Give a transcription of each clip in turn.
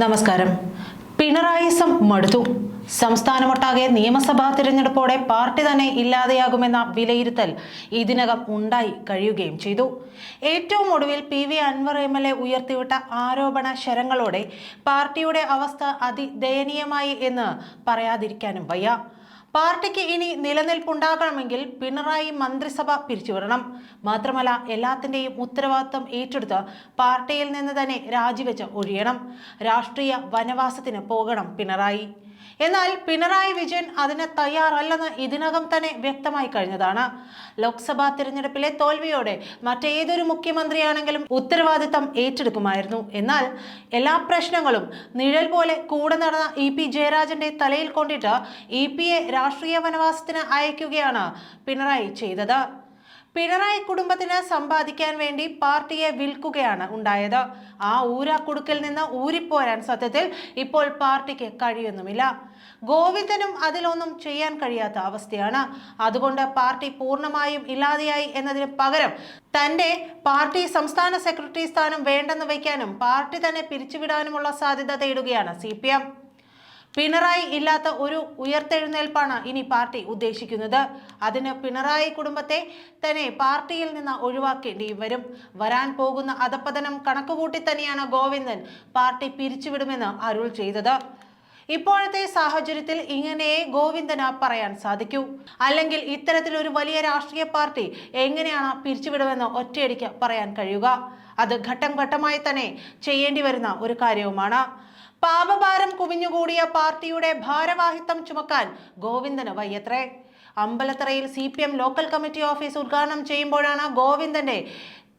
നമസ്കാരം. പിണറായിസം മടുത്തു. സംസ്ഥാനമൊട്ടാകെ നിയമസഭാ തിരഞ്ഞെടുപ്പോടെ പാർട്ടി തന്നെ ഇല്ലാതെയാകുമെന്ന വിലയിരുത്തൽ ഇതിനകം ഉണ്ടായി കഴിയുകയും ചെയ്തു. ഏറ്റവും ഒടുവിൽ PV അൻവർ MLA ഉയർത്തിവിട്ട ആരോപണ ശരങ്ങളോടെ പാർട്ടിയുടെ അവസ്ഥ അതിദയനീയമായി എന്ന് പറയാതിരിക്കാനും വയ്യ. പാർട്ടിക്ക് ഇനി നിലനിൽപ്പുണ്ടാകണമെങ്കിൽ പിണറായി മന്ത്രിസഭ പിരിച്ചുവിടണം. മാത്രമല്ല, എല്ലാത്തിൻ്റെയും ഉത്തരവാദിത്വം ഏറ്റെടുത്ത് പാർട്ടിയിൽ നിന്ന് തന്നെ രാജിവെച്ച് ഒഴിയണം. രാഷ്ട്രീയ വനവാസത്തിന് പോകണം പിണറായി. എന്നാൽ പിണറായി വിജയൻ അതിന് തയ്യാറല്ലെന്ന് ഇതിനകം തന്നെ വ്യക്തമായി കഴിഞ്ഞതാണ്. ലോക്സഭാ തിരഞ്ഞെടുപ്പിലെ തോൽവിയോടെ മറ്റേതൊരു മുഖ്യമന്ത്രിയാണെങ്കിലും ഉത്തരവാദിത്തം ഏറ്റെടുക്കുമായിരുന്നു. എന്നാൽ എല്ലാ പ്രശ്നങ്ങളും നിഴൽ പോലെ കൂടെ നടന്ന EP ജയരാജന്റെ തലയിൽ കൊണ്ടിട്ട് EP-യെ രാഷ്ട്രീയ വനവാസത്തിന് അയക്കുകയാണ് പിണറായി ചെയ്തത്. പിണറായി കുടുംബത്തിന് സമ്പാദിക്കാൻ വേണ്ടി പാർട്ടിയെ വിൽക്കുകയാണ് ഉണ്ടായത്. ആ ഊരാക്കുടുക്കിൽ നിന്ന് ഊരിപ്പോരാൻ സത്യത്തിൽ ഇപ്പോൾ പാർട്ടിക്ക് കഴിയുന്നുമില്ല. ഗോവിന്ദനും അതിലൊന്നും ചെയ്യാൻ കഴിയാത്ത അവസ്ഥയാണ്. അതുകൊണ്ട് പാർട്ടി പൂർണ്ണമായും ഇല്ലാതെയായി എന്നതിന് പകരം തന്റെ പാർട്ടി സംസ്ഥാന സെക്രട്ടറി സ്ഥാനം വേണ്ടെന്ന് വയ്ക്കാനും പാർട്ടി തന്നെ പിരിച്ചുവിടാനുമുള്ള സാധ്യത തേടുകയാണ് CPM. പിണറായി ഇല്ലാത്ത ഒരു ഉയർത്തെഴുന്നേൽപ്പാണ് ഇനി പാർട്ടി ഉദ്ദേശിക്കുന്നത്. അതിന് പിണറായി കുടുംബത്തെ തന്നെ പാർട്ടിയിൽ നിന്ന് ഒഴിവാക്കേണ്ടി വരും. വരാൻ പോകുന്ന അധപ്പതനം കണക്കുകൂട്ടി തന്നെയാണ് ഗോവിന്ദൻ പാർട്ടി പിരിച്ചുവിടുമെന്ന് അരുൾ ചെയ്തത്. ഇപ്പോഴത്തെ സാഹചര്യത്തിൽ ഇങ്ങനെയേ ഗോവിന്ദന് പറയാൻ സാധിക്കൂ. അല്ലെങ്കിൽ ഇത്തരത്തിലൊരു വലിയ രാഷ്ട്രീയ പാർട്ടി എങ്ങനെയാണ് പിരിച്ചുവിടുമെന്ന് ഒറ്റയടിക്ക് പറയാൻ കഴിയുക? അത് ഘട്ടം ഘട്ടമായി തന്നെ ചെയ്യേണ്ടി വരുന്ന ഒരു കാര്യവുമാണ്. പാപഭാരം കുവിഞ്ഞുകൂടിയ പാർട്ടിയുടെ ഭാരവാഹിത്വം ചുമക്കാൻ ഗോവിന്ദന് വയ്യത്രേ. അമ്പലത്തറയിൽ CPM ലോക്കൽ കമ്മിറ്റി ഓഫീസ് ഉദ്ഘാടനം ചെയ്യുമ്പോഴാണ് ഗോവിന്ദന്റെ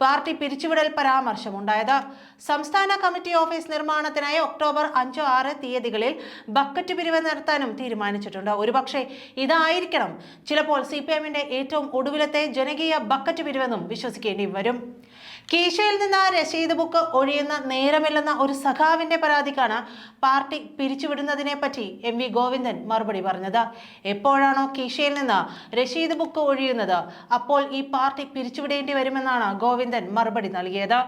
പാർട്ടി പിരിച്ചുവിടൽ പരാമർശമുണ്ടായത്. സംസ്ഥാന കമ്മിറ്റി ഓഫീസ് നിർമ്മാണത്തിനായി ഒക്ടോബർ 5, 6 തീയതികളിൽ ബക്കറ്റ് പിരിവ് നടത്താനും തീരുമാനിച്ചിട്ടുണ്ട്. ഒരുപക്ഷെ ഇതായിരിക്കണം ചിലപ്പോൾ CPM-ന്റെ ഏറ്റവും ഒടുവിലത്തെ ജനകീയ ബക്കറ്റ് പിരിവെന്നും വിശ്വസിക്കേണ്ടി വരും. കീശയിൽ നിന്ന് രശീദ് ബുക്ക് ഒഴിയുന്ന നേരമില്ലെന്ന ഒരു സഖാവിന്റെ പരാതിക്കാണ് പാർട്ടി പിരിച്ചുവിടുന്നതിനെ പറ്റി MV ഗോവിന്ദൻ മറുപടി പറഞ്ഞത്. എപ്പോഴാണോ കീശയിൽ നിന്ന് രശീദ് ബുക്ക് ഒഴിയുന്നത് അപ്പോൾ ഈ പാർട്ടി പിരിച്ചുവിടേണ്ടി വരുമെന്നാണ് ഗോവിന്ദൻ മറുപടി നൽകിയത്.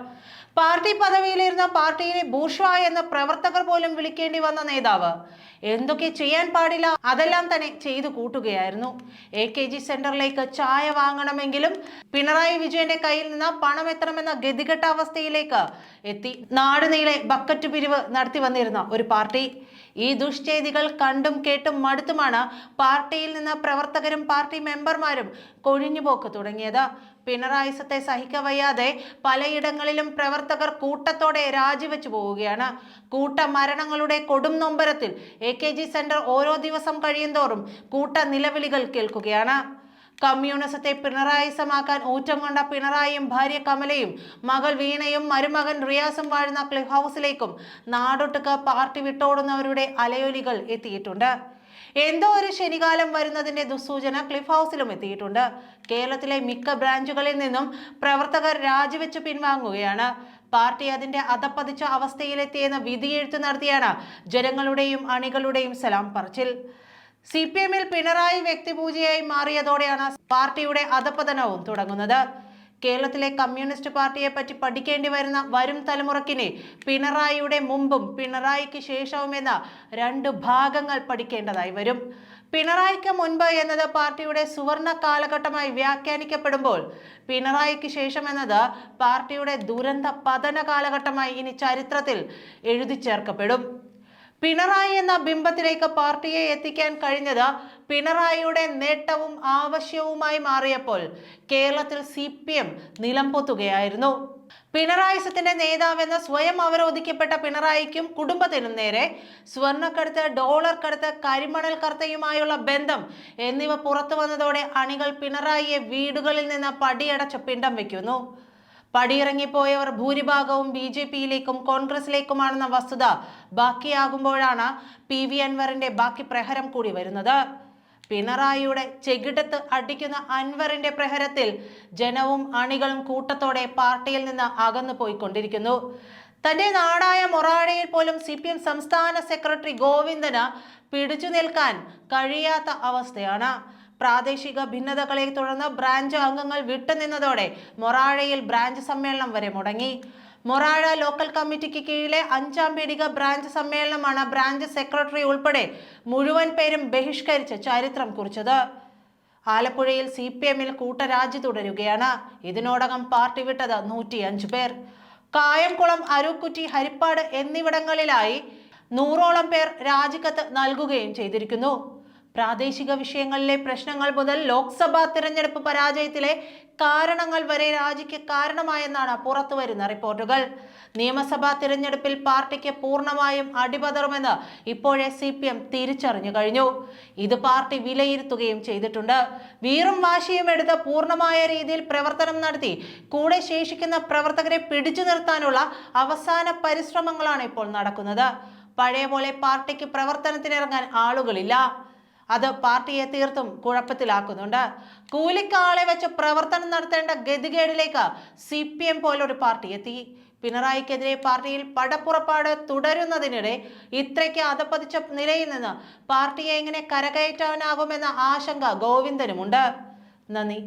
പാർട്ടി പദവിയിലിരുന്ന പാർട്ടിയിലെ ബൂർഷ്വാ എന്ന് പ്രവർത്തകർ പോലും വിളിക്കേണ്ടി വന്ന നേതാവ് എന്തൊക്കെ ചെയ്യാൻ പാടില്ല അതെല്ലാം തന്നെ ചെയ്തു കൂട്ടുകയായിരുന്നു. AKG സെന്ററിലേക്ക് ചായ വാങ്ങണമെങ്കിലും പിണറായി വിജയന്റെ കയ്യിൽ നിന്ന് പണം എത്തണമെന്ന ഗതികെട്ട അവസ്ഥയിലേക്ക് എത്തി നാടുനീളെ ബക്കറ്റ് പിരിവ് നടത്തി വന്നിരുന്ന ഒരു പാർട്ടി. ഈ ദുഷ്ചെയ്തികൾ കണ്ടും കേട്ടും മടുത്തുമാണ് പാർട്ടിയിൽ നിന്ന് പ്രവർത്തകരും പാർട്ടി മെമ്പർമാരും കൊഴിഞ്ഞുപോക്ക് തുടങ്ങിയത്. പിണറായിസത്തെ സഹിക്കവയ്യാതെ പലയിടങ്ങളിലും പ്രവർത്തകർ കൂട്ടത്തോടെ രാജിവെച്ചു പോവുകയാണ്. കൂട്ടമരണങ്ങളുടെ കൊടും നൊമ്പരത്തിൽ AKG സെന്റർ ഓരോ ദിവസം കഴിയുന്തോറും കൂട്ട നിലവിളികൾ കേൾക്കുകയാണ്. കമ്മ്യൂണിസത്തെ പിണറായിസമാക്കാൻ ഊറ്റം കൊണ്ട പിണറായിയും ഭാര്യ കമലയും മകൾ വീണയും മരുമകൻ റിയാസും വാഴുന്ന ക്ലിഫ് ഹൗസിലേക്കും നാടൊട്ടുക്ക് പാർട്ടി വിട്ടോടുന്നവരുടെ അലയൊലികൾ എത്തിയിട്ടുണ്ട്. എന്തോ ഒരു ശനികാലം വരുന്നതിന്റെ ദുസ്സൂചന ക്ലിഫ് ഹൗസിലും എത്തിയിട്ടുണ്ട്. കേരളത്തിലെ മിക്ക ബ്രാഞ്ചുകളിൽ നിന്നും പ്രവർത്തകർ രാജിവെച്ച് പിൻവാങ്ങുകയാണ്. പാർട്ടി അതിന്റെ അധപ്പതിച്ച അവസ്ഥയിലെത്തിയെന്ന് വിധിയെഴുത്ത് നടത്തിയാണ് ജനങ്ങളുടെയും അണികളുടെയും സലാം പറച്ചിൽ. CPM-ൽ പിണറായി വ്യക്തിപൂജയായി മാറിയതോടെയാണ് പാർട്ടിയുടെ അധപ്പതനവും തുടങ്ങുന്നത്. കേരളത്തിലെ കമ്മ്യൂണിസ്റ്റ് പാർട്ടിയെ പറ്റി പഠിക്കേണ്ടി വരുന്ന വരും തലമുറക്കിനെ പിണറായിയുടെ മുമ്പും പിണറായിക്ക് ശേഷവും എന്ന 2 ഭാഗങ്ങൾ പഠിക്കേണ്ടതായി വരും. പിണറായിക്ക് മുൻപ് എന്നത് പാർട്ടിയുടെ സുവർണ കാലഘട്ടമായി വ്യാഖ്യാനിക്കപ്പെടുമ്പോൾ പിണറായിക്ക് ശേഷം എന്നത് പാർട്ടിയുടെ ദുരന്ത പതന കാലഘട്ടമായി ഇനി ചരിത്രത്തിൽ എഴുതി ചേർക്കപ്പെടും. പിണറായി എന്ന ബിംബത്തിലേക്ക് പാർട്ടിയെ എത്തിക്കാൻ കഴിഞ്ഞത് പിണറായിയുടെ നേട്ടവും ആവശ്യവുമായി മാറിയപ്പോൾ കേരളത്തിൽ CPM നിലംപൊത്തുകയായിരുന്നു. പിണറായിസത്തിന്റെ നേതാവെന്ന് സ്വയം അവരോധിക്കപ്പെട്ട പിണറായിക്കും കുടുംബത്തിനും നേരെ സ്വർണ്ണക്കടത്ത്, ഡോളർ കടത്ത്, കരിമണൽ കടത്തയുമായുള്ള ബന്ധം എന്നിവ പുറത്തു വന്നതോടെ അണികൾ പിണറായിയെ വീടുകളിൽ നിന്ന് പടിയടച്ച് പിണ്ടം വയ്ക്കുന്നു. പടിയിറങ്ങിപ്പോയവർ ഭൂരിഭാഗവും BJP-യിലേക്കും കോൺഗ്രസിലേക്കുമാണെന്ന വസ്തുത ബാക്കിയാകുമ്പോഴാണ് PV അൻവറിന്റെ ബാക്കി പ്രഹരം കൂടി വരുന്നത്. പിണറായിയുടെ ചെകിടത്ത് അടിക്കുന്ന അൻവറിന്റെ പ്രഹരത്തിൽ ജനവും അണികളും കൂട്ടത്തോടെ പാർട്ടിയിൽ നിന്ന് അകന്നു പോയിക്കൊണ്ടിരിക്കുന്നു. തന്റെ നാടായ മൊറാഴയിൽ പോലും CPM സംസ്ഥാന സെക്രട്ടറി ഗോവിന്ദന് പിടിച്ചു നിൽക്കാൻ കഴിയാത്ത അവസ്ഥയാണ്. പ്രാദേശിക ഭിന്നതകളെ തുടർന്ന് ബ്രാഞ്ച് അംഗങ്ങൾ വിട്ടുനിന്നതോടെ മൊറാഴയിൽ ബ്രാഞ്ച് സമ്മേളനം വരെ മുടങ്ങി. മൊറാഴ ലോക്കൽ കമ്മിറ്റിക്ക് കീഴിലെ 5ാം പീടിക ബ്രാഞ്ച് സമ്മേളനമാണ് ബ്രാഞ്ച് സെക്രട്ടറി ഉൾപ്പെടെ മുഴുവൻ പേരും ബഹിഷ്കരിച്ച് ചരിത്രം കുറിച്ചത്. ആലപ്പുഴയിൽ CPM-ൽ കൂട്ടരാജി തുടരുകയാണ്. ഇതിനോടകം പാർട്ടി വിട്ടത് 105 പേർ. കായംകുളം, അരൂക്കുറ്റി, ഹരിപ്പാട് എന്നിവിടങ്ങളിലായി 100ഓളം പേർ രാജിക്കത്ത് നൽകുകയും ചെയ്തിരിക്കുന്നു. പ്രാദേശിക വിഷയങ്ങളിലെ പ്രശ്നങ്ങൾ മുതൽ ലോക്സഭാ തിരഞ്ഞെടുപ്പ് പരാജയത്തിലെ കാരണങ്ങൾ വരെ രാജിക്ക് കാരണമായെന്നാണ് പുറത്തുവരുന്ന റിപ്പോർട്ടുകൾ. നിയമസഭാ തിരഞ്ഞെടുപ്പിൽ പാർട്ടിക്ക് പൂർണ്ണമായും അടിപതറുമെന്ന് ഇപ്പോഴേ CPM തിരിച്ചറിഞ്ഞു കഴിഞ്ഞു. ഇത് പാർട്ടി വിലയിരുത്തുകയും ചെയ്തിട്ടുണ്ട്. വീറും വാശിയും എടുത്ത് പൂർണ്ണമായ രീതിയിൽ പ്രവർത്തനം നടത്തി കൂടെ ശേഷിക്കുന്ന പ്രവർത്തകരെ പിടിച്ചു നിർത്താനുള്ള അവസാന പരിശ്രമങ്ങളാണ് ഇപ്പോൾ നടക്കുന്നത്. പഴയ പോലെ പാർട്ടിക്ക് പ്രവർത്തനത്തിനിറങ്ങാൻ ആളുകളില്ല. അത് പാർട്ടിയെ തീർത്തും കുഴപ്പത്തിലാക്കുന്നുണ്ട്. കൂലിക്കാളെ വെച്ച് പ്രവർത്തനം നടത്തേണ്ട ഗതികേടിലേക്ക് CPM പോലൊരു പാർട്ടി എത്തി. പിണറായിക്കെതിരെ പാർട്ടിയിൽ പടപ്പുറപ്പാട് തുടരുന്നതിനിടെ ഇത്രയ്ക്ക് അധപ്പതിച്ച നിലയിൽ നിന്ന് പാർട്ടിയെ എങ്ങനെ കരകയറ്റാനാകുമെന്ന ആശങ്ക ഗോവിന്ദനുമുണ്ട്. നന്ദി.